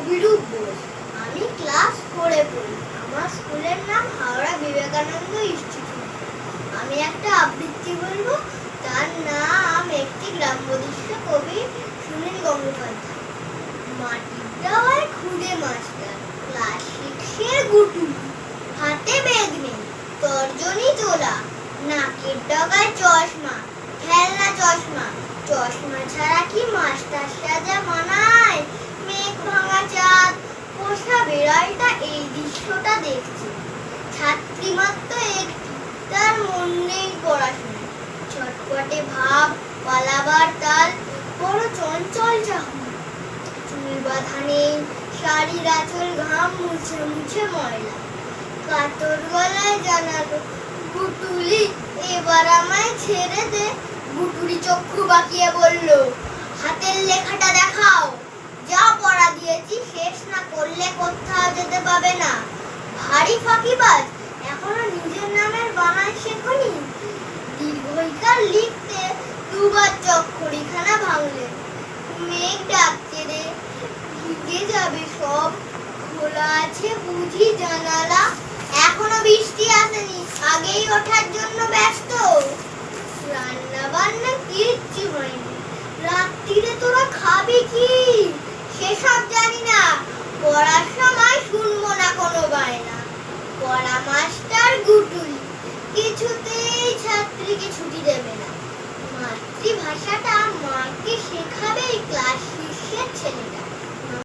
অভিরূপ বোস। আমি ক্লাস 4-এ পড়ি। আমার স্কুলের নাম হাওড়া বিবেকানন্দ ইনস্টিটিউট। আমি একটা আবৃত্তি বলবো। তার নাম একটি গ্রাম্য দৃশ্য, কবি সুনীল গঙ্গোপাধ্যায়। মাটির দেওয়ায় খুদে মাস্টার, ক্লাস 6-এর গুটু, হাতে ব্যাগ নেই, তর্জনী তোলা, নাকের ডগায় চশমা, খেলনা চশমা। চশমা ছাড়া কি মাস্টার সাজা মানায়? মেঘ ভাঙা চাঁদ, পোষা বিড়ালটা এই দৃশ্যটা দেখছে। ছাত্রী মাত্র একটি, তার মন নেই পড়াশোনা। ছটপটে ভাব, পালাবার তাল, বড় চঞ্চল চাহু। চুল বাঁধা নেই, শাড়ির আঁচল ঘাম মুছে মুছে ময়লা। কাতর গলায় জানালো, গুটুলি এবার আমায় ছেড়ে দে। গুটুলি চক্ষু বাঁকিয়ে বলল, হাতের লেখাটা দেখাও। যা পড়া দিয়েছি শেষ না করলে কোথাও যেতে পাবে না। ভারী ফাঁকিবাজ, এখনো নিজের নামের বানান শেখনি। দীর্ঘইকার লিখতে দুবার চক্করিখানা ভাঙলেন। মেঘ ডাকছে রে, ভিজে যাবে সব। খোলা আছে বুঝি জানালা, এখনো বৃষ্টি আসেনি, আগেই ওঠার জন্য ব্যস্ত। রান্না বান্না কিচ্ছু হয়নি। রাত্রিরে তোরা খাবি কি সেসব জানি না, পড়ার সময় শুনবো না কোনো গায়ে।